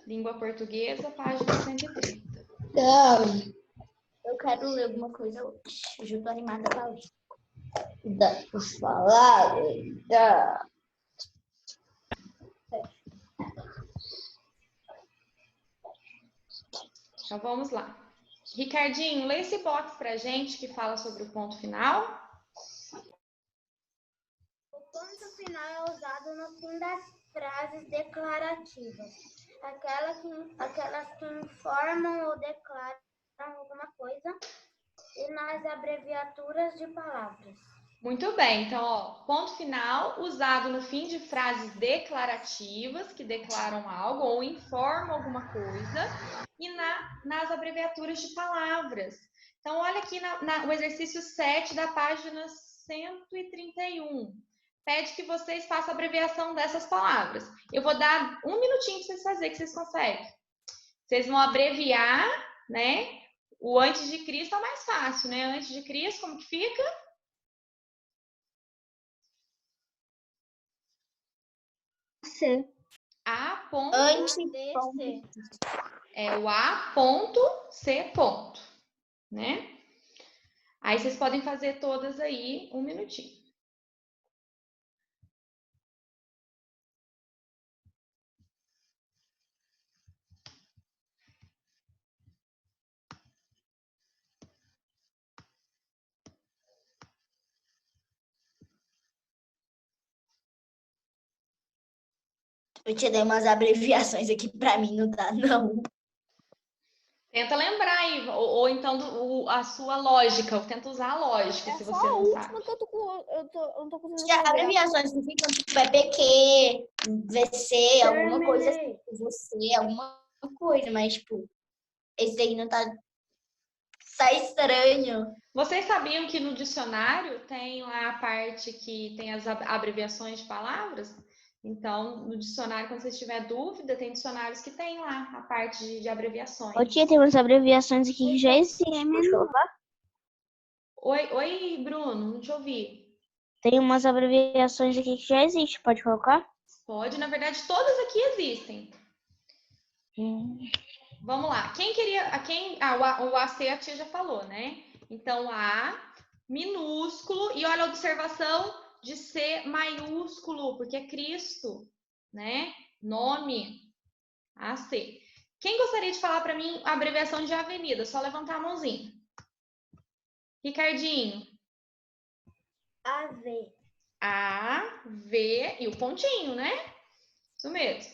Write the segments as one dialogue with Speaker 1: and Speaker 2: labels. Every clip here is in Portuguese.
Speaker 1: língua portuguesa, página 130.
Speaker 2: Não. Eu quero ler alguma coisa hoje. Hoje eu tô animada pra ler. Dá pra falar? Dá.
Speaker 1: Então, vamos lá. Ricardinho, lê esse box pra gente que fala sobre o ponto final.
Speaker 3: O ponto final é usado no fim das frases declarativas. Aquelas que informam ou declaram alguma coisa e nas abreviaturas de palavras.
Speaker 1: Muito bem, então, ó, ponto final usado no fim de frases declarativas que declaram algo ou informam alguma coisa e nas abreviaturas de palavras. Então, olha aqui o exercício 7 da página 131. Pede que vocês façam a abreviação dessas palavras. Eu vou dar um minutinho para vocês fazerem, que vocês conseguem. Vocês vão abreviar, né? O antes de Cristo é mais fácil, né? Antes de Cristo, como que fica?
Speaker 2: C.
Speaker 1: A ponto
Speaker 2: Anti-C.
Speaker 1: é o A ponto C ponto, né? Aí vocês podem fazer todas aí um minutinho.
Speaker 2: Eu te dei umas abreviações aqui pra mim, não dá, não.
Speaker 1: Tenta lembrar aí, ou então a sua lógica, ou tenta usar a lógica, se você não sabe.
Speaker 4: Que eu tô com. Eu não tô conseguindo
Speaker 2: Já
Speaker 4: fazer.
Speaker 2: abreviações que ficam tipo PQ, VC, alguma coisa assim. Você, alguma coisa, mas tipo, esse aí não tá. Tá estranho.
Speaker 1: Vocês sabiam que no dicionário tem lá a parte que tem as abreviações de palavras? Então, no dicionário, quando vocês tiver dúvida, tem dicionários que tem lá a parte de abreviações.
Speaker 4: Ô, tia, tem umas abreviações aqui que já existem. Pode colocar?
Speaker 1: Oi, Bruno, não te ouvi.
Speaker 4: Tem umas abreviações aqui que já existem. Pode colocar?
Speaker 1: Pode, na verdade, todas aqui existem. Vamos lá. Quem queria. O AC a tia já falou, né? Então, A minúsculo. E olha a observação de C maiúsculo, porque é Cristo, né? Nome AC. Quem gostaria de falar para mim a abreviação de avenida? Só levantar a mãozinha. Ricardinho.
Speaker 3: AV.
Speaker 1: A, V e o pontinho, né? Isso mesmo.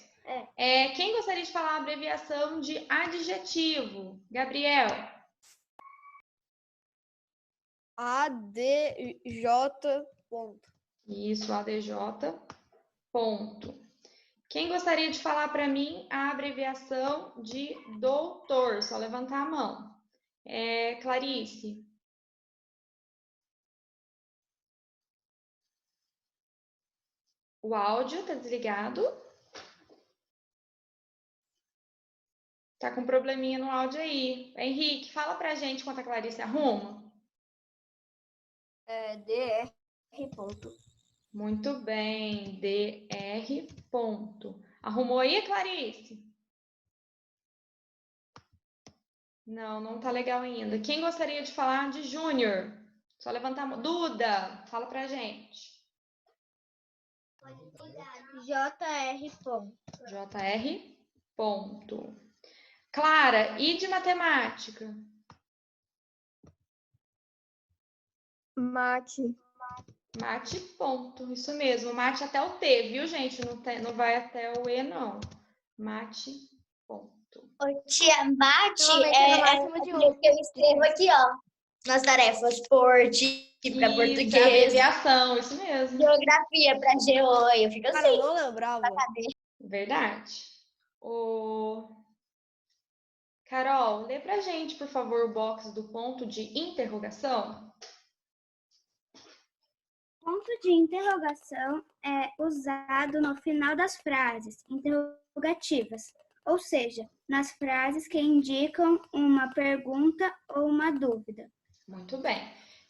Speaker 1: Quem gostaria de falar a abreviação de adjetivo? Gabriel.
Speaker 4: ADJ. Ponto.
Speaker 1: Isso, ADJ. Ponto. Quem gostaria de falar para mim a abreviação de doutor? Só levantar a mão. Clarice. O áudio está desligado. Tá com probleminha no áudio aí. Henrique, fala pra gente enquanto a Clarice arruma.
Speaker 4: DR. Ponto.
Speaker 1: Muito bem, DR. Ponto. Arrumou aí, Clarice? Não tá legal ainda. Quem gostaria de falar de Júnior? Só levantar a mão. Duda, fala pra gente.
Speaker 3: JR. Ponto.
Speaker 1: JR. Ponto. Clara, e de matemática?
Speaker 4: Mate.
Speaker 1: Mate, ponto. Isso mesmo. Mate até o T, viu, gente? Não vai até o E, não. Mate, ponto.
Speaker 2: Ô, tia, mate
Speaker 4: máximo de um.
Speaker 2: que eu escrevo aqui, ó. Nas tarefas, porte para português.
Speaker 1: Abreviação, isso mesmo.
Speaker 2: Geografia para geo, eu fico assim.
Speaker 4: Cara, eu não lembrava.
Speaker 1: Verdade. Carol, lê pra gente, por favor, o box do ponto de interrogação.
Speaker 3: Ponto de interrogação é usado no final das frases interrogativas, ou seja, nas frases que indicam uma pergunta ou uma dúvida.
Speaker 1: Muito bem.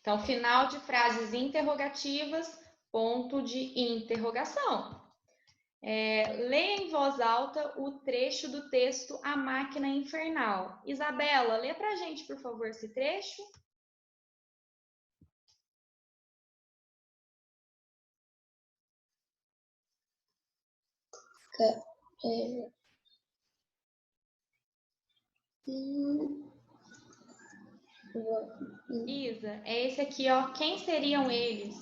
Speaker 1: Então, final de frases interrogativas, ponto de interrogação. Leia em voz alta o trecho do texto A Máquina Infernal. Isabela, lê pra gente, por favor, esse trecho. Isa, é esse aqui, ó. Quem seriam eles?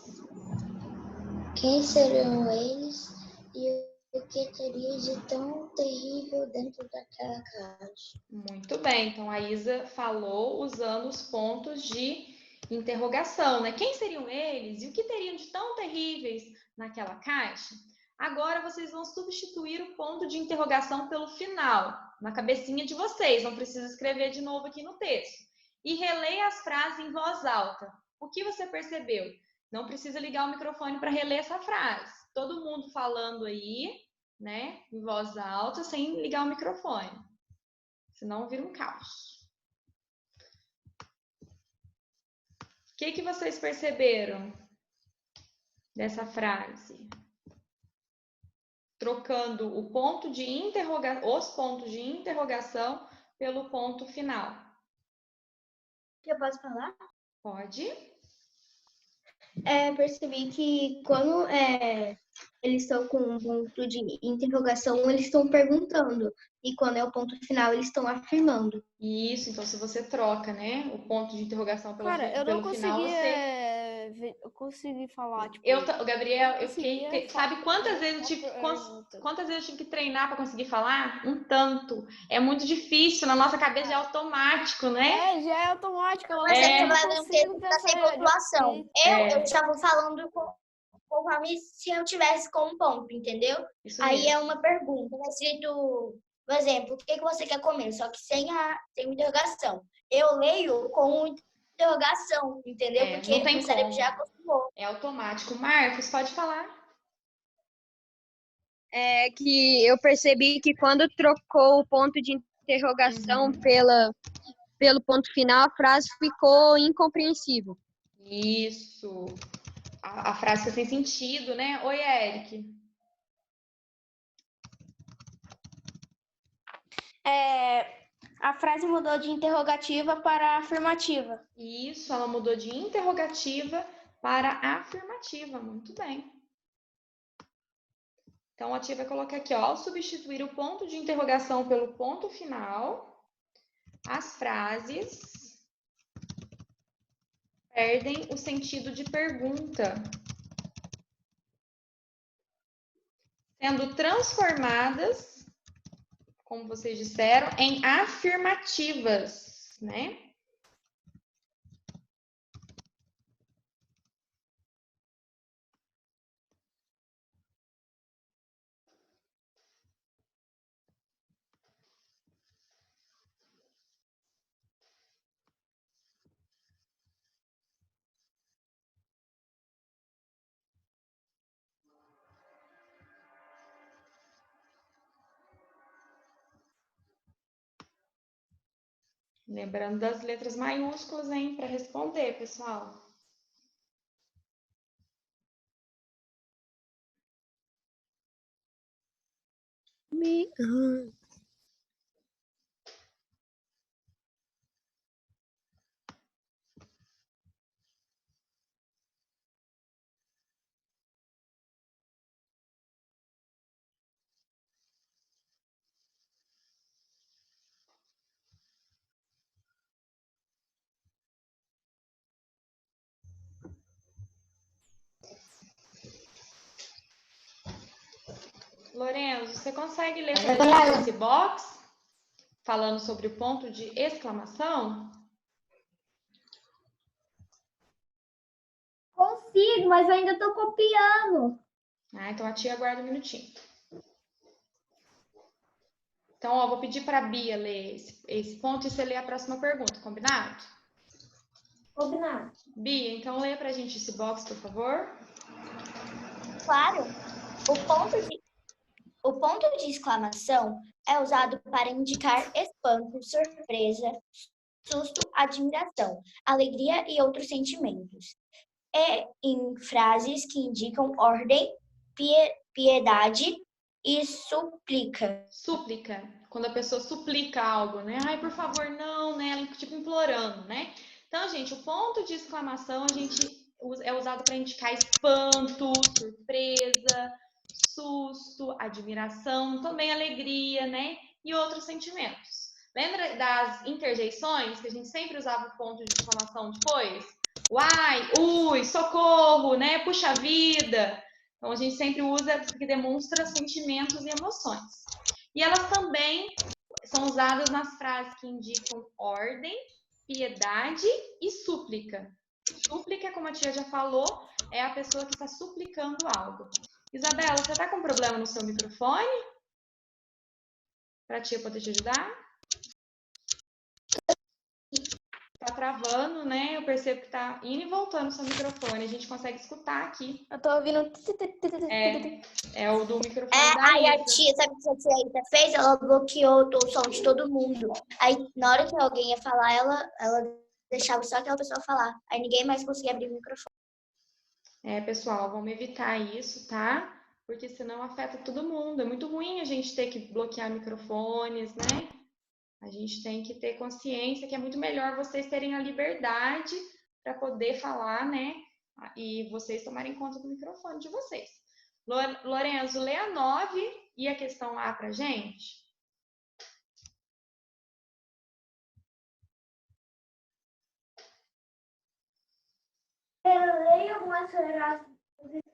Speaker 2: Quem seriam eles e o que teria de tão terrível dentro daquela caixa?
Speaker 1: Muito bem, então a Isa falou usando os pontos de interrogação, né? Quem seriam eles e o que teriam de tão terríveis naquela caixa? Agora vocês vão substituir o ponto de interrogação pelo final, na cabecinha de vocês, não precisa escrever de novo aqui no texto. E releia as frases em voz alta. O que você percebeu? Não precisa ligar o microfone para reler essa frase. Todo mundo falando aí, né, em voz alta, sem ligar o microfone. Senão vira um caos. O que vocês perceberam dessa frase? Trocando o ponto de os pontos de interrogação pelo ponto final.
Speaker 3: Eu posso falar?
Speaker 1: Pode?
Speaker 3: Percebi que quando eles estão com um ponto de interrogação, eles estão perguntando. E quando é o ponto final, eles estão afirmando.
Speaker 1: Isso, então se você troca, né, o ponto de interrogação pelo,
Speaker 5: Cara, eu não
Speaker 1: pelo final, você...
Speaker 5: eu consegui falar, tipo...
Speaker 1: Gabriel, eu fiquei... Sabe quantas vezes eu tive que treinar para conseguir falar? Um tanto. É muito difícil, na nossa cabeça é automático, né?
Speaker 5: Já é automático.
Speaker 2: Mas é que vai ler um texto que tá sem pontuação. Eu estava falando conforme se eu tivesse com um ponto, entendeu?
Speaker 1: Isso
Speaker 2: Aí
Speaker 1: mesmo.
Speaker 2: é uma pergunta, tá escrito, por exemplo, o que você quer comer? Só que sem uma interrogação. Eu leio com interrogação, entendeu? Porque
Speaker 1: não tem
Speaker 2: o cérebro
Speaker 1: como.
Speaker 2: já acostumou.
Speaker 1: É automático. Marcos, pode falar.
Speaker 6: É que eu percebi que quando trocou o ponto de interrogação pelo ponto final, a frase ficou incompreensível.
Speaker 1: Isso. A frase fica sem sentido, né? Oi, Eric.
Speaker 5: A frase mudou de interrogativa para afirmativa.
Speaker 1: Isso, ela mudou de interrogativa para afirmativa. Muito bem. Então, a tia vai colocar aqui, ó, ao substituir o ponto de interrogação pelo ponto final, as frases perdem o sentido de pergunta, sendo transformadas, como vocês disseram, em afirmativas, né? Lembrando das letras maiúsculas, hein, para responder, pessoal. Lorenzo, você consegue ler pra gente esse box? Falando sobre o ponto de exclamação?
Speaker 3: Consigo, mas eu ainda estou copiando.
Speaker 1: Então a tia aguarda um minutinho. Então, ó, vou pedir para a Bia ler esse ponto e você lê a próxima pergunta, combinado?
Speaker 3: Combinado.
Speaker 1: Bia, então lê pra gente esse box, por favor.
Speaker 2: Claro, o ponto de exclamação é usado para indicar espanto, surpresa, susto, admiração, alegria e outros sentimentos. É em frases que indicam ordem, piedade, e suplica.
Speaker 1: Súplica, quando a pessoa suplica algo, né? Ai, por favor, não, né? Tipo implorando, né? Então, gente, o ponto de exclamação é usado para indicar espanto, surpresa, susto, admiração, também alegria, né? E outros sentimentos. Lembra das interjeições, que a gente sempre usava o ponto de exclamação depois? Uai, ui, socorro, né? Puxa vida. Então, a gente sempre usa porque demonstra sentimentos e emoções. E elas também são usadas nas frases que indicam ordem, piedade e súplica. Súplica, como a tia já falou, é a pessoa que está suplicando algo. Isabela, você está com problema no seu microfone? Para a tia poder te ajudar? Tá travando, né? Eu percebo que tá indo e voltando o seu microfone. A gente consegue escutar aqui.
Speaker 5: Eu tô ouvindo.
Speaker 1: É o do microfone da
Speaker 2: Aí a
Speaker 1: Isa.
Speaker 2: tia, sabe o que a tia Isa fez? Ela bloqueou o som de todo mundo. Aí, na hora que alguém ia falar, ela deixava só aquela pessoa falar. Aí ninguém mais conseguia abrir o microfone.
Speaker 1: Pessoal, vamos evitar isso, tá? Porque senão afeta todo mundo. É muito ruim a gente ter que bloquear microfones, né? A gente tem que ter consciência que é muito melhor vocês terem a liberdade para poder falar, né? E vocês tomarem conta do microfone de vocês. Lorenzo, lê a 9 e a questão A pra gente.
Speaker 3: Eu leio algumas frases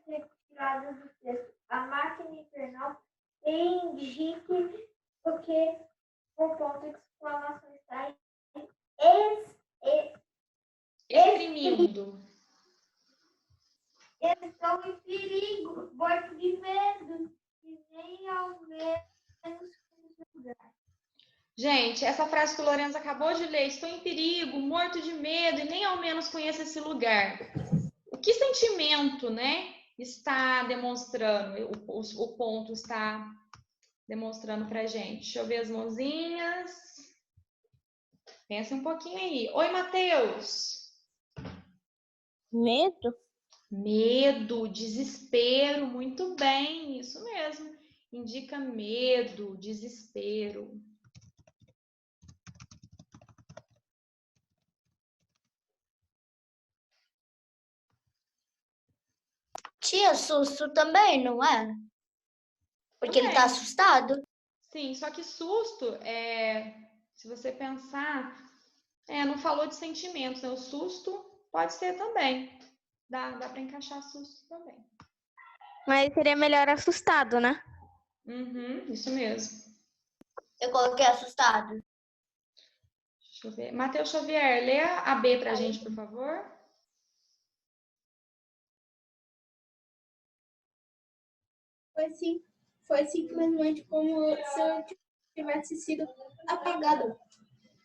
Speaker 3: retiradas do texto. A máquina infernal indique o que o ponto de exclamação está
Speaker 1: Exprimindo.
Speaker 3: estão em perigo, morto de medo, e nem ao menos lugar.
Speaker 1: Gente, essa frase que o Lorenzo acabou de ler, estou em perigo, morto de medo e nem ao menos conheço esse lugar. O que sentimento, né, está demonstrando, o ponto está demonstrando pra gente? Deixa eu ver as mãozinhas. Pensa um pouquinho aí. Oi, Matheus.
Speaker 4: Medo?
Speaker 1: Medo, desespero, muito bem, isso mesmo. Indica medo, desespero.
Speaker 2: Tia, susto também, não é? Porque ele tá
Speaker 1: Também.
Speaker 2: assustado.
Speaker 1: Sim, só que susto, se você pensar, não falou de sentimentos, né? O susto pode ser também. Dá para encaixar susto também.
Speaker 5: Mas seria melhor assustado, né?
Speaker 1: Uhum, isso mesmo.
Speaker 2: Eu coloquei assustado.
Speaker 1: Deixa eu ver. Matheus Xavier, lê a B pra gente, por favor.
Speaker 3: Foi simplesmente como se eu tivesse sido apagado.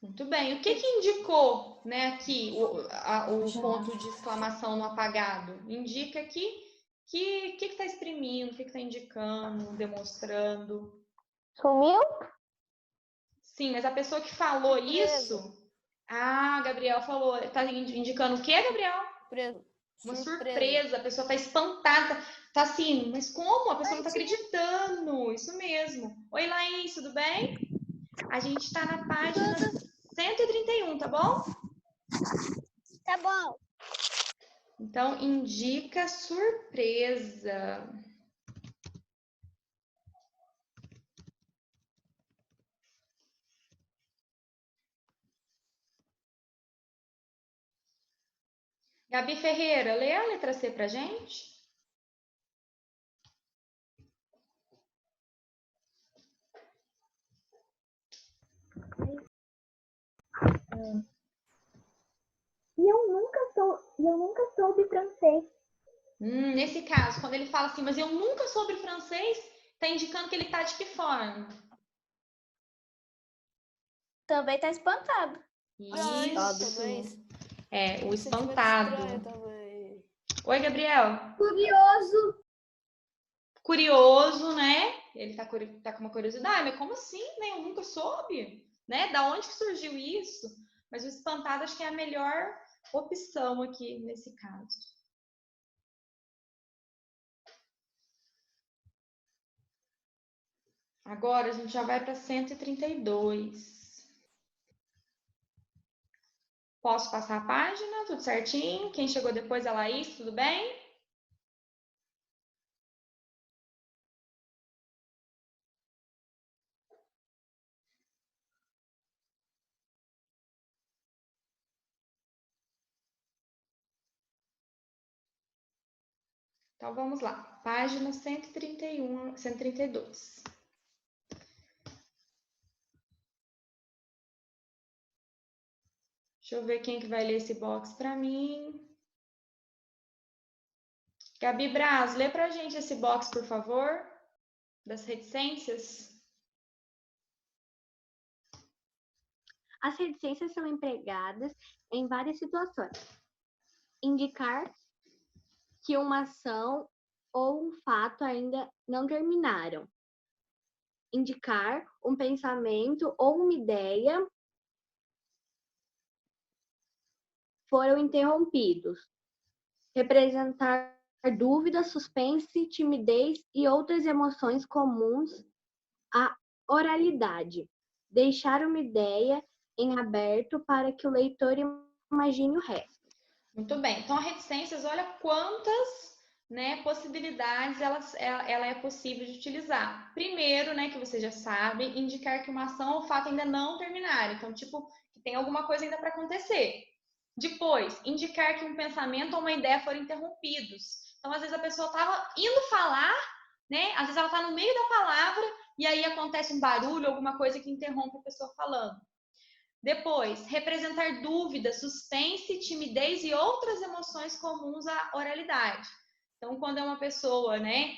Speaker 1: Muito bem. O que indicou, né, aqui o ponto de exclamação no apagado? Indica aqui que está exprimindo, o que está indicando, demonstrando.
Speaker 5: Sumiu?
Speaker 1: Sim, mas a pessoa que falou isso... Ah, Gabriel falou. Tá indicando o quê, Gabriel? Uma surpresa. A pessoa tá espantada. Tá assim, mas como? A pessoa não tá acreditando. Isso mesmo. Oi, Laís, tudo bem? A gente tá na página 131, tá bom?
Speaker 3: Tá bom.
Speaker 1: Então, indica surpresa. Gabi Ferreira, lê a letra C pra gente.
Speaker 3: E eu nunca soube francês.
Speaker 1: Nesse caso, quando ele fala assim, mas eu nunca soube francês, tá indicando que ele tá de que forma?
Speaker 5: Também tá espantado.
Speaker 1: Isso. O espantado. Oi, Gabriel.
Speaker 3: Curioso.
Speaker 1: Curioso, né? Ele tá com uma curiosidade, mas como assim, né? Eu nunca soube, né? Da onde que surgiu isso? Mas o espantado acho que é a melhor opção aqui nesse caso. Agora a gente já vai para 132. Posso passar a página? Tudo certinho? Quem chegou depois é a Laís, tudo bem? Então vamos lá. Página 131, 132. Deixa eu ver quem que vai ler esse box para mim. Gabi Braz, lê para a gente esse box, por favor, das reticências.
Speaker 7: As reticências são empregadas em várias situações. Indicar que uma ação ou um fato ainda não terminaram. Indicar um pensamento ou uma ideia foram interrompidos. Representar dúvida, suspense, timidez e outras emoções comuns à oralidade. Deixar uma ideia em aberto para que o leitor imagine o resto.
Speaker 1: Muito bem. Então, a reticências, olha quantas, né, possibilidades ela é possível de utilizar. Primeiro, né, que você já sabe, indicar que uma ação ou fato ainda não terminaram. Então, tipo, que tem alguma coisa ainda para acontecer. Depois, indicar que um pensamento ou uma ideia foram interrompidos. Então, às vezes a pessoa estava indo falar, né? Às vezes ela está no meio da palavra e aí acontece um barulho, alguma coisa que interrompe a pessoa falando. Depois, representar dúvida, suspense, timidez e outras emoções comuns à oralidade. Então, quando é uma pessoa, né,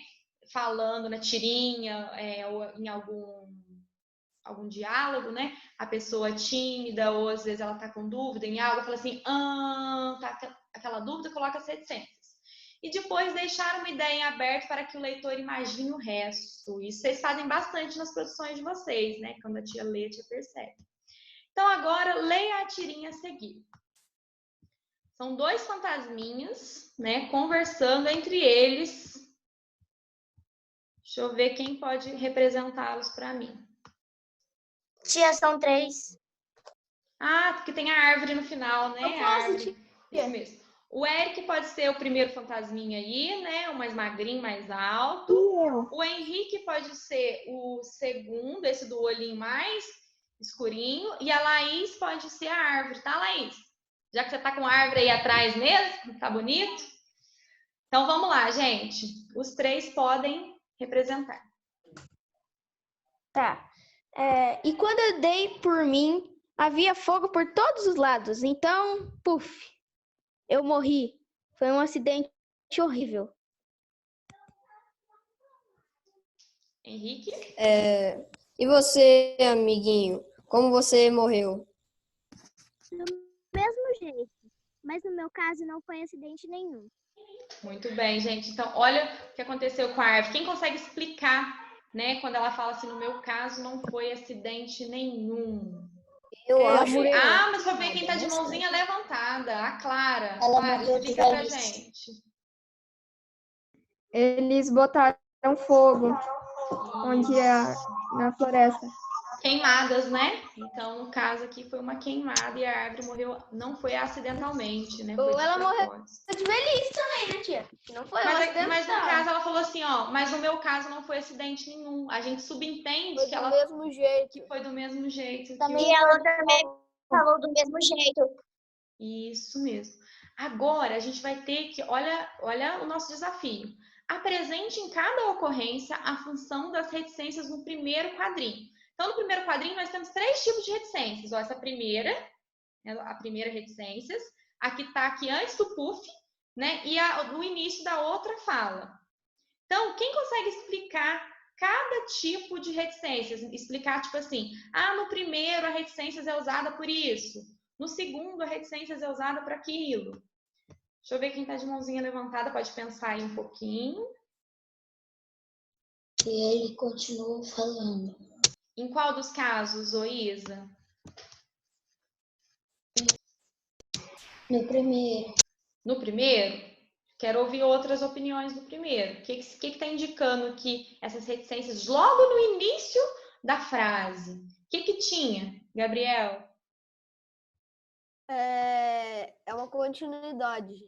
Speaker 1: falando na tirinha, ou em algum diálogo, né, a pessoa é tímida, ou às vezes ela tá com dúvida em algo, fala assim, tá aquela dúvida, coloca as reticências. E depois deixar uma ideia em aberto para que o leitor imagine o resto. Isso vocês fazem bastante nas produções de vocês, né, quando a tia lê, a tia percebe. Então, agora, leia a tirinha a seguir. São dois fantasminhas, né, conversando entre eles. Deixa eu ver quem pode representá-los para mim.
Speaker 2: Tia, são 3.
Speaker 1: Ah, porque tem a árvore no final, né?
Speaker 2: Eu posso,
Speaker 1: a árvore.
Speaker 2: tia.
Speaker 1: Isso mesmo. O Eric pode ser o primeiro fantasminha aí, né? O mais magrinho, mais alto. O Henrique pode ser o segundo, esse do olhinho mais escurinho. E a Laís pode ser a árvore, tá, Laís? Já que você tá com a árvore aí atrás mesmo, tá bonito? Então vamos lá, gente. Os três podem representar.
Speaker 5: Tá. E quando eu dei por mim, havia fogo por todos os lados. Então, puf, eu morri. Foi um acidente horrível.
Speaker 1: Henrique?
Speaker 8: E você, amiguinho? Como você morreu?
Speaker 3: Do mesmo jeito, mas no meu caso não foi acidente nenhum.
Speaker 1: Muito bem, gente. Então, olha o que aconteceu com a árvore. Quem consegue explicar, né? Quando ela fala assim, no meu caso não foi acidente nenhum.
Speaker 8: Eu acho.
Speaker 1: Ah, mas pra ver quem tá de mãozinha levantada. A Clara.
Speaker 2: Ela
Speaker 1: Clara,
Speaker 2: morreu de
Speaker 1: explica pra
Speaker 2: velhice.
Speaker 1: gente.
Speaker 9: Eles botaram fogo na floresta.
Speaker 1: Queimadas, né? Então, no caso aqui foi uma queimada e a árvore morreu, não foi acidentalmente, né? Foi
Speaker 5: Ou ela morreu
Speaker 1: propósito.
Speaker 5: de velhice também, né, tia? Não foi um acidente.
Speaker 1: Mas no caso ela falou assim, ó, mas no meu caso não foi acidente nenhum. A gente subentende
Speaker 5: Foi
Speaker 1: que
Speaker 5: do
Speaker 1: ela
Speaker 5: mesmo jeito.
Speaker 1: que foi do mesmo jeito.
Speaker 2: E ela também falou do mesmo jeito.
Speaker 1: Isso mesmo. Agora a gente vai ter que, olha o nosso desafio. Apresente em cada ocorrência a função das reticências no primeiro quadrinho. Então, no primeiro quadrinho, nós temos 3 tipos de reticências. Ó, essa primeira, a primeira reticências, a que está aqui antes do puff, né? E o início da outra fala. Então, quem consegue explicar cada tipo de reticências? Explicar, tipo assim, no primeiro a reticências é usada por isso. No segundo, a reticências é usada para aquilo. Deixa eu ver quem está de mãozinha levantada, pode pensar aí um pouquinho.
Speaker 2: E ele continuou falando.
Speaker 1: Em qual dos casos, ô Isa?
Speaker 2: No primeiro.
Speaker 1: No primeiro? Quero ouvir outras opiniões do primeiro. O que está indicando aqui essas reticências logo no início da frase? O que tinha, Gabriel?
Speaker 8: É uma continuidade.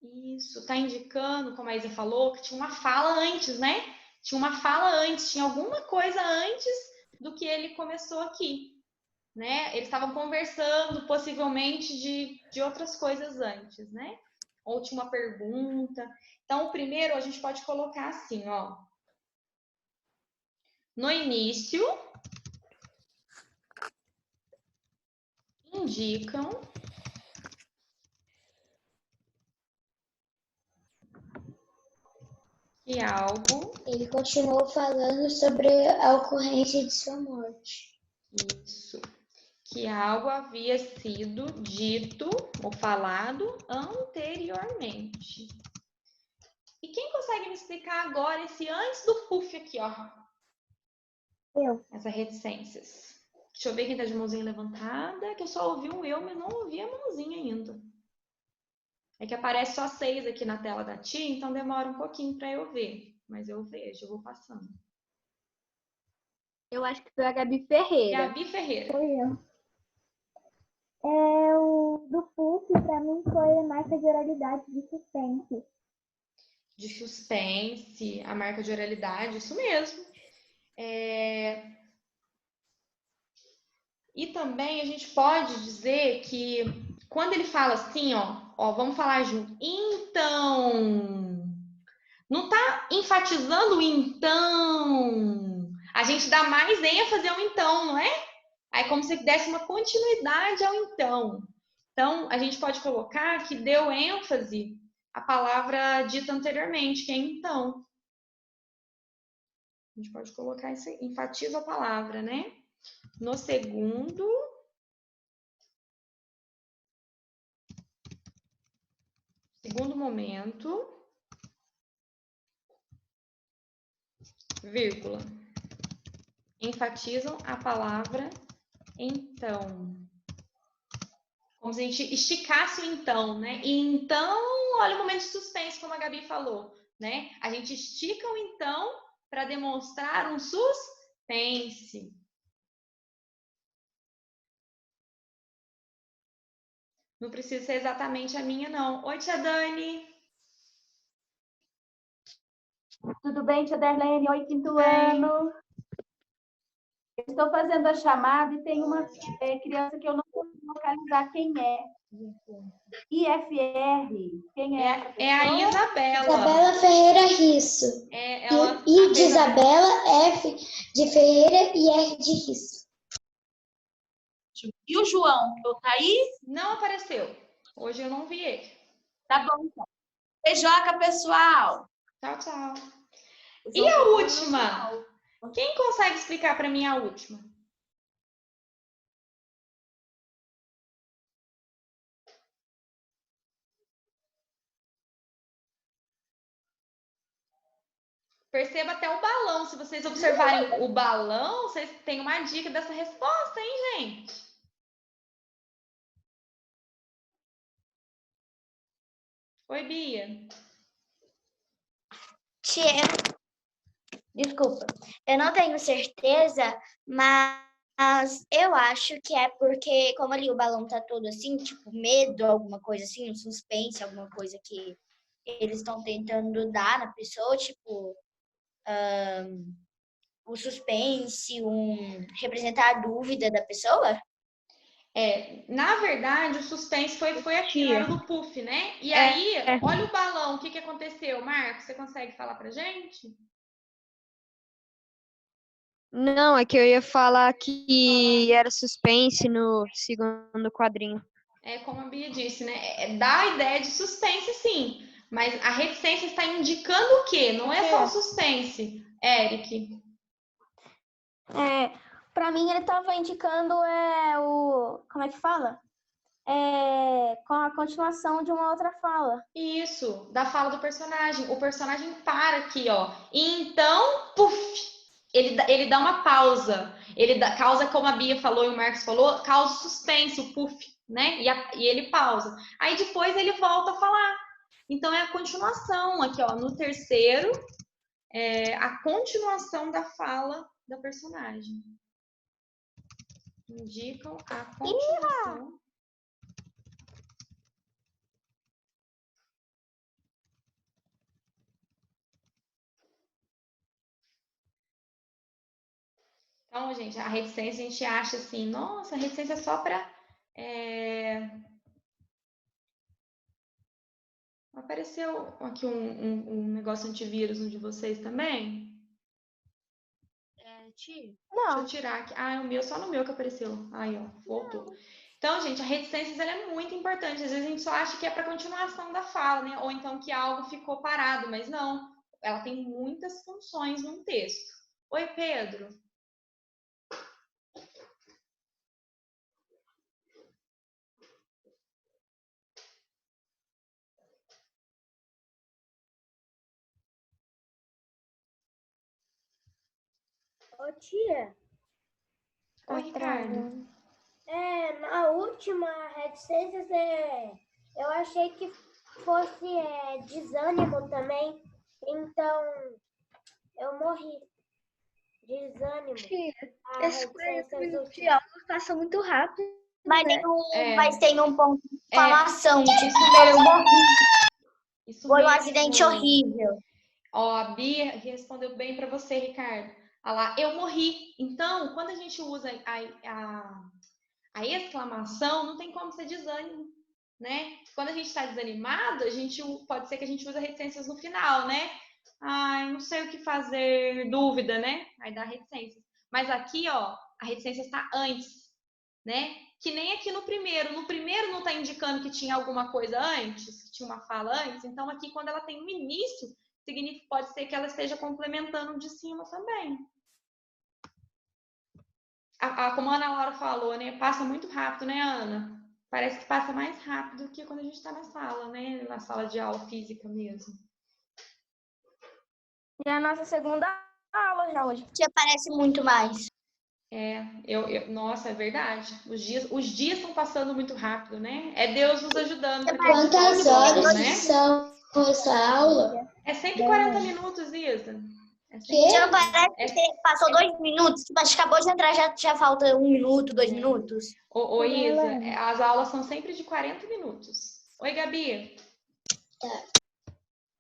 Speaker 1: Isso, está indicando, como a Isa falou, que tinha uma fala antes, né? Tinha uma fala antes, tinha alguma coisa antes do que ele começou aqui, né? Eles estavam conversando, possivelmente, de outras coisas antes, né? Ou tinha uma pergunta. Então, o primeiro a gente pode colocar assim, ó. No início, indicam que algo...
Speaker 3: Ele continuou falando sobre a ocorrência de sua morte.
Speaker 1: Isso. Que algo havia sido dito ou falado anteriormente. E quem consegue me explicar agora esse antes do puff aqui, ó?
Speaker 3: Eu.
Speaker 1: Essas reticências. Deixa eu ver quem tá de mãozinha levantada, que eu só ouvi um eu, mas não ouvi a mãozinha ainda. É que aparece só 6 aqui na tela da tia, então demora um pouquinho para eu ver. Mas eu vejo, eu vou passando.
Speaker 7: Eu acho que foi a Gabi Ferreira.
Speaker 1: Gabi Ferreira.
Speaker 3: Foi eu. O do PUC, para mim, foi a marca de oralidade de suspense.
Speaker 1: De suspense, a marca de oralidade, isso mesmo. E também a gente pode dizer que quando ele fala assim, ó, vamos falar junto. Então, não tá enfatizando o então. A gente dá mais ênfase ao então, não é? Aí como se desse uma continuidade ao então. Então, a gente pode colocar que deu ênfase à palavra dita anteriormente, que é então. A gente pode colocar isso aí, enfatiza a palavra, né? No segundo momento, vírgula, enfatizam a palavra então. Como se a gente esticasse o então, né? E então, olha o momento de suspense, como a Gabi falou, né? A gente estica o então para demonstrar um suspense. Não precisa ser exatamente a minha, não. Oi, tia Dani.
Speaker 10: Tudo bem, tia Darlene? Oi, quinto
Speaker 1: Bem.
Speaker 10: ano. Eu estou fazendo a chamada e tem uma criança que eu não consigo localizar quem é. IFR, quem é essa pessoa?
Speaker 1: É a Isabela.
Speaker 3: Isabela Ferreira Risso. I de Isabela, F de Ferreira e R de Risso.
Speaker 10: E o João, tá aí?
Speaker 1: Não apareceu. Hoje eu não vi ele.
Speaker 10: Tá bom, então. Beijoca, pessoal.
Speaker 1: Tchau, tchau. E a última? Quem consegue explicar para mim a última? Perceba até o balão. Se vocês observarem o balão, vocês têm uma dica dessa resposta, hein, gente? Oi, Bia.
Speaker 2: Tia, desculpa, eu não tenho certeza, mas eu acho que é porque, como ali o balão tá todo assim, tipo, medo, alguma coisa assim, um suspense, alguma coisa que eles estão tentando dar na pessoa, tipo, o suspense, representar a dúvida da pessoa.
Speaker 1: Na verdade, o suspense foi aqui, na hora do puff, né? E aí, olha o balão, o que aconteceu? Marcos, você consegue falar pra gente?
Speaker 6: Não, é que eu ia falar que era suspense no segundo quadrinho.
Speaker 1: É como a Bia disse, né? Dá a ideia de suspense, sim. Mas a reticência está indicando o quê? Não é só o suspense. Eric.
Speaker 5: Pra mim, ele tava indicando como é que fala? Com a continuação de uma outra fala.
Speaker 1: Isso, da fala do personagem. O personagem para aqui, ó. E então, puf, ele dá uma pausa. Causa, como a Bia falou e o Marcos falou, causa suspense, o puff, né? E ele pausa. Aí depois ele volta a falar. Então, é a continuação aqui, ó, no terceiro, a continuação da fala da personagem. Indicam a continuação. Então, gente, a reticência a gente acha assim, nossa, a reticência é só para... Apareceu aqui um negócio antivírus no de vocês também? Deixa eu tirar aqui. Ah, é o meu, só no meu que apareceu. Aí, ó, voltou. Então, gente, a reticência ela é muito importante. Às vezes a gente só acha que é para continuação da fala, né? Ou então que algo ficou parado, mas não. Ela tem muitas funções num texto. Oi, Pedro.
Speaker 3: Ô, tia,
Speaker 1: Oi, Ricardo.
Speaker 3: na última reticências, eu achei que fosse desânimo também, então eu morri. Desânimo.
Speaker 2: Esses 40 minutos de aula passam muito rápido. Mas,
Speaker 1: né?
Speaker 2: Mas tem um ponto de exclamação.
Speaker 1: Isso
Speaker 2: foi um
Speaker 1: mesmo.
Speaker 2: acidente horrível.
Speaker 1: Ó, a Bia respondeu bem para você, Ricardo. Olha lá, eu morri. Então, quando a gente usa a exclamação, não tem como ser desânimo, né? Quando a gente está desanimado, pode ser que a gente use reticências no final, né? Ai, não sei o que fazer, dúvida, né? Aí dá reticências. Mas aqui, ó, a reticência está antes, né? Que nem aqui no primeiro. No primeiro não está indicando que tinha alguma coisa antes, que tinha uma fala antes. Então, aqui, quando ela tem um início, pode ser que ela esteja complementando de cima também. Como a Ana Laura falou, né? Passa muito rápido, né, Ana? Parece que passa mais rápido que quando a gente está na sala, né? Na sala de aula física mesmo.
Speaker 5: E a nossa segunda aula já hoje.
Speaker 2: Que aparece muito mais.
Speaker 1: Nossa, é verdade. Os dias estão passando muito rápido, né? É Deus nos ajudando.
Speaker 11: Quantas horas são essa aula?
Speaker 1: É sempre 40 minutos, Isa.
Speaker 2: Já não parece que passou 2 minutos? Mas acabou de entrar, já falta 1 minuto, 2 minutos.
Speaker 1: Ô, Isa, as aulas são sempre de 40 minutos. Oi, Gabi.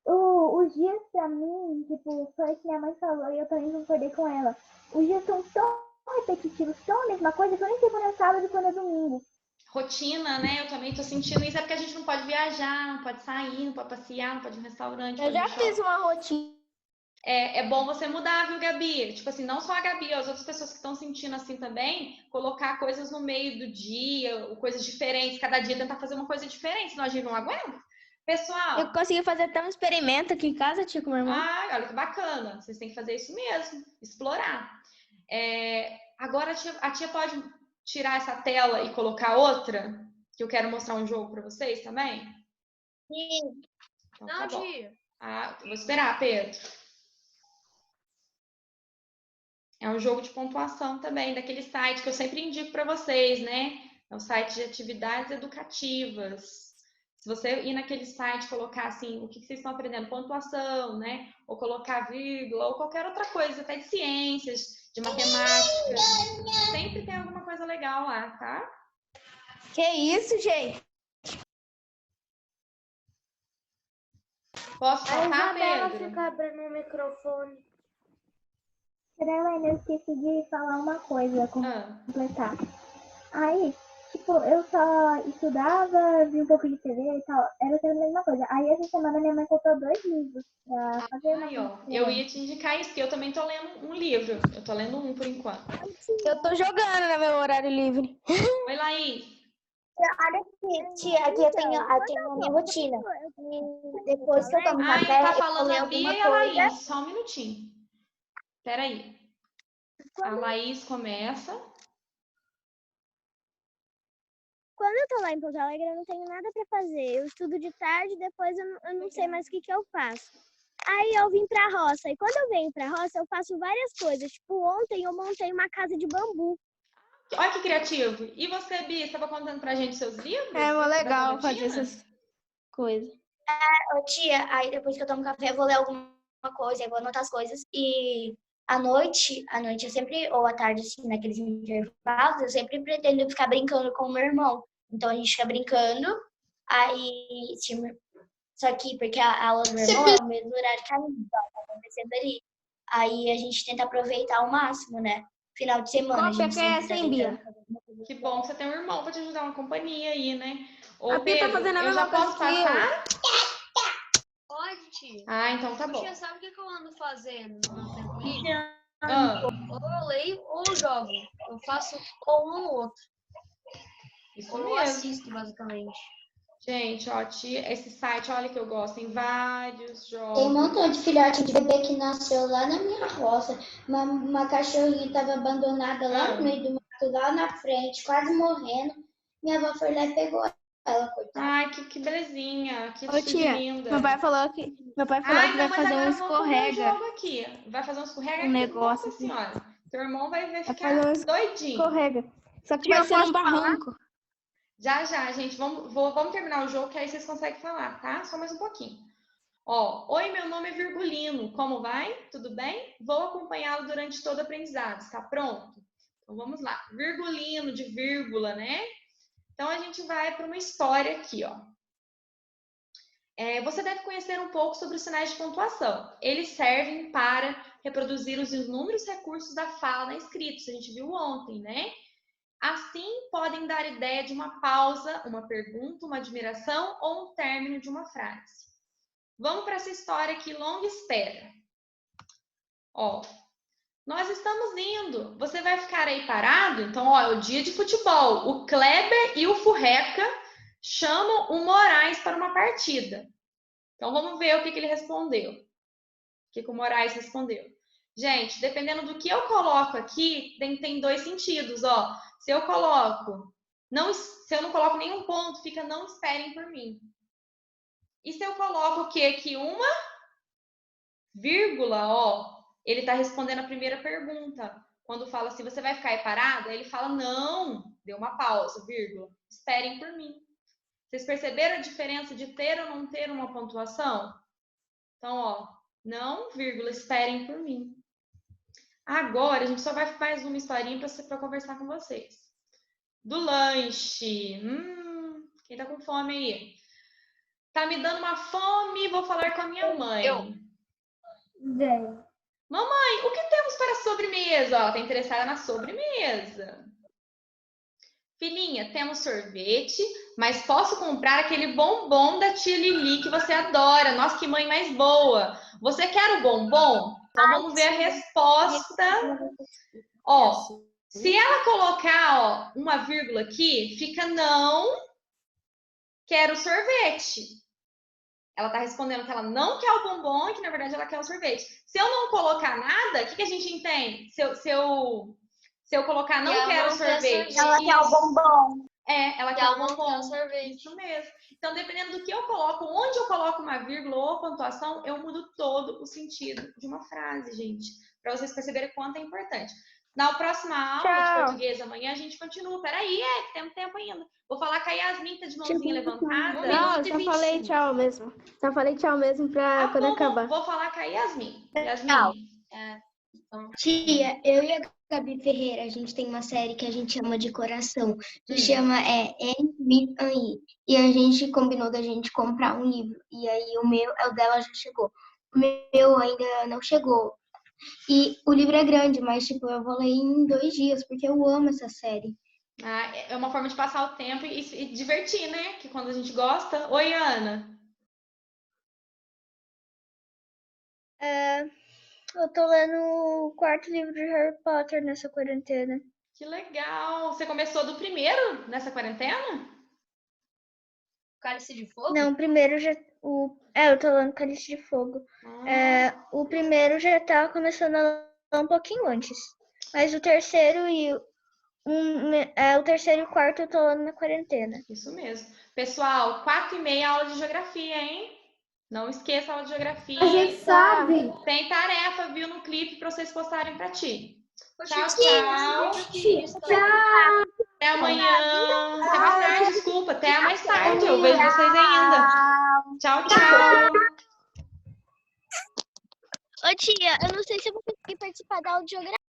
Speaker 3: Os dias pra mim, tipo, foi o que minha mãe falou e eu também concordei com ela. Os dias são tão repetitivos, tão a mesma coisa, que eu nem sei quando é sábado e quando é domingo.
Speaker 1: Rotina, né? Eu também tô sentindo isso, é porque a gente não pode viajar, não pode sair, não pode passear, não pode ir no restaurante.
Speaker 5: Eu já fiz uma rotina.
Speaker 1: É bom você mudar, viu, Gabi? Tipo assim, não só a Gabi, as outras pessoas que estão sentindo assim também, colocar coisas no meio do dia, coisas diferentes, cada dia tentar fazer uma coisa diferente, senão a gente não aguenta. Pessoal...
Speaker 5: Eu consegui fazer até um experimento aqui em casa, tia, com meu irmão.
Speaker 1: Ah, olha que bacana. Vocês têm que fazer isso mesmo, explorar. Agora a tia pode tirar essa tela e colocar outra? Que eu quero mostrar um jogo para vocês também?
Speaker 2: Sim.
Speaker 1: Então, não, tá tia. Vou esperar, Pedro. É um jogo de pontuação também, daquele site que eu sempre indico para vocês, né? É o site de atividades educativas. Se você ir naquele site, colocar assim, o que vocês estão aprendendo, pontuação, né? Ou colocar vírgula, ou qualquer outra coisa, até de ciências, de matemática. Sempre tem alguma coisa legal lá, tá?
Speaker 5: Que isso, gente?
Speaker 1: Posso tocar, Pedro?
Speaker 3: Fica abrindo o microfone. Helena, eu esqueci de falar uma coisa, completar. Aí, tipo, eu só estudava, vi um pouco de TV e tal, era sempre a mesma coisa. Aí, essa semana, minha mãe comprou 2 livros pra fazer
Speaker 1: eu ia te indicar isso, porque eu também tô lendo um livro. Eu tô lendo um por enquanto.
Speaker 5: Eu tô jogando no meu horário livre.
Speaker 1: Oi, Laís.
Speaker 2: Olha aqui, tia, aqui eu tenho a minha rotina. E depois que eu tomo café,
Speaker 1: tá falando
Speaker 2: eu
Speaker 1: a Bia e a Laís. Só um minutinho. Peraí. A Laís começa.
Speaker 3: Quando eu tô lá em Porto Alegre, eu não tenho nada pra fazer. Eu estudo de tarde, depois eu não sei mais o que eu faço. Aí eu vim pra roça. E quando eu venho pra roça, eu faço várias coisas. Tipo, ontem eu montei uma casa de bambu.
Speaker 1: Olha que criativo. E você, Bia, estava contando pra gente seus livros?
Speaker 5: É legal fazer essas coisas.
Speaker 2: Ô, tia, aí depois que eu tomo café, eu vou ler alguma coisa, eu vou anotar as coisas. E à noite eu sempre, ou à tarde, assim, naqueles intervalos, eu sempre pretendo ficar brincando com o meu irmão. Então a gente fica brincando, aí, só que porque a aula do meu irmão é o mesmo horário que a minha, então tá acontecendo ali. Aí a gente tenta aproveitar ao máximo, né? Final de semana, a
Speaker 5: Cópia
Speaker 2: gente
Speaker 5: que é
Speaker 2: sempre tá
Speaker 5: essa, hein, Bia?
Speaker 2: tentando fazer alguma coisa.
Speaker 1: Que bom que você tem um irmão para te ajudar, uma companhia aí, né? Ô,
Speaker 5: A Bia tá
Speaker 1: Pedro,
Speaker 5: fazendo a
Speaker 1: eu já
Speaker 5: mesma coisa
Speaker 1: posso
Speaker 5: que eu.
Speaker 1: passar?
Speaker 12: Pode, tia.
Speaker 1: Ah, então tá bom.
Speaker 12: Tia, sabe o que eu ando fazendo no meu tempo livre?
Speaker 1: Ah,
Speaker 12: Ou eu leio ou eu jogo. Eu faço ou um ou outro.
Speaker 1: isso
Speaker 12: Ou eu
Speaker 1: mesmo.
Speaker 12: assisto, basicamente.
Speaker 1: Gente, ó, esse site, olha que eu gosto, tem vários jogos.
Speaker 11: Tem um montão de filhote de bebê que nasceu lá na minha roça. Uma cachorrinha estava abandonada lá no meio do mato, lá na frente, quase morrendo. Minha avó foi lá e pegou ela, coitada.
Speaker 1: Ai, que belezinha, que
Speaker 5: Ô, tia,
Speaker 1: linda.
Speaker 5: meu pai falou que vai
Speaker 1: mas
Speaker 5: fazer um
Speaker 1: agora vamos pro meu
Speaker 5: escorrega.
Speaker 1: jogo aqui. Vai fazer um escorrega
Speaker 5: Um
Speaker 1: aqui,
Speaker 5: negócio
Speaker 1: nossa
Speaker 5: assim.
Speaker 1: senhora. Teu irmão vai
Speaker 5: Vai
Speaker 1: ficar
Speaker 5: fazer um
Speaker 1: doidinho.
Speaker 5: escorrega. Só que
Speaker 6: Tia,
Speaker 5: vai
Speaker 6: eu
Speaker 5: ser num
Speaker 6: posso falar?
Speaker 5: barranco.
Speaker 1: Já, gente, vamos terminar o jogo que aí vocês conseguem falar, tá? Só mais um pouquinho. Ó, oi, meu nome é Virgulino. Como vai? Tudo bem? Vou acompanhá-lo durante todo o aprendizado. Está pronto? Então vamos lá. Virgulino de vírgula, né? Então a gente vai para uma história aqui, ó. Você deve conhecer um pouco sobre os sinais de pontuação. Eles servem para reproduzir os inúmeros recursos da fala na escrita. Isso a gente viu ontem, né? Assim, podem dar ideia de uma pausa, uma pergunta, uma admiração ou um término de uma frase. Vamos para essa história aqui, longa espera. Ó, nós estamos indo. Você vai ficar aí parado? Então, ó, é o dia de futebol. O Kleber e o Furreca chamam o Moraes para uma partida. Então, vamos ver o que ele respondeu. O que o Moraes respondeu. Gente, dependendo do que eu coloco aqui, tem dois sentidos, ó. Se eu não coloco nenhum ponto, fica não esperem por mim. E se eu coloco o quê aqui? Uma vírgula, ó. Ele está respondendo a primeira pergunta. Quando fala assim, você vai ficar aí parado? Aí ele fala, não. Deu uma pausa, vírgula. Esperem por mim. Vocês perceberam a diferença de ter ou não ter uma pontuação? Então, ó, não, vírgula, esperem por mim. Agora, a gente só vai mais uma historinha para conversar com vocês. Do lanche. Quem tá com fome aí? Tá me dando uma fome, vou falar com a minha mãe. Mamãe, o que temos para a sobremesa? Ó, tá interessada na sobremesa. Filhinha, temos sorvete, mas posso comprar aquele bombom da tia Lili que você adora. Nossa, que mãe mais boa. Você quer o bombom? Então vamos ver a resposta. Ó, se ela colocar, ó, uma vírgula aqui, fica não quero sorvete. Ela tá respondendo que ela não quer o bombom e que na verdade ela quer o sorvete. Se eu não colocar nada, o que a gente entende? Se eu colocar não quero sorvete.
Speaker 2: Ela quer o bombom.
Speaker 1: Ela quer o bombom.
Speaker 12: Sorvete.
Speaker 1: Isso mesmo. Então, dependendo do que eu coloco, onde eu coloco uma vírgula ou pontuação, eu mudo todo o sentido de uma frase, gente. Para vocês perceberem quanto é importante. Na próxima aula de português amanhã, a gente continua. Peraí, que temos tempo ainda. Vou falar com a Yasmin, tá de mãozinha levantada.
Speaker 5: Não, só falei tchau mesmo. Só falei tchau mesmo pra quando acabar.
Speaker 1: Vou falar com a Yasmin.
Speaker 2: Tchau.
Speaker 1: Então,
Speaker 2: Tia, eu e a Gabi Ferreira, a gente tem uma série que a gente chama de Coração, que chama Anne. E a gente combinou da gente comprar um livro. E aí o dela já chegou. O meu ainda não chegou. E o livro é grande, mas tipo, eu vou ler em 2 dias, porque eu amo essa série.
Speaker 1: É uma forma de passar o tempo e divertir, né? Que quando a gente gosta. Oi, Ana.
Speaker 3: Eu tô lendo o 4º livro de Harry Potter nessa quarentena.
Speaker 1: Que legal! Você começou do primeiro nessa quarentena?
Speaker 12: Cálice de Fogo?
Speaker 3: Não, o primeiro já... eu tô lendo Cálice de Fogo. O primeiro já tá começando a ler um pouquinho antes. Mas o terceiro e o terceiro e o quarto eu tô lendo na quarentena.
Speaker 1: Isso mesmo. Pessoal, 4h30 aula de geografia, hein? Não esqueça a aula de geografia.
Speaker 9: A gente sabe.
Speaker 1: Tem tarefa, viu, no clipe para vocês postarem para ti. Tchau, tchau. Até amanhã. Até mais tarde, desculpa. Até mais tarde. Eu vejo vocês ainda. Tchau, tchau.
Speaker 2: Ô tia, eu não sei se eu vou conseguir participar da aula de geografia.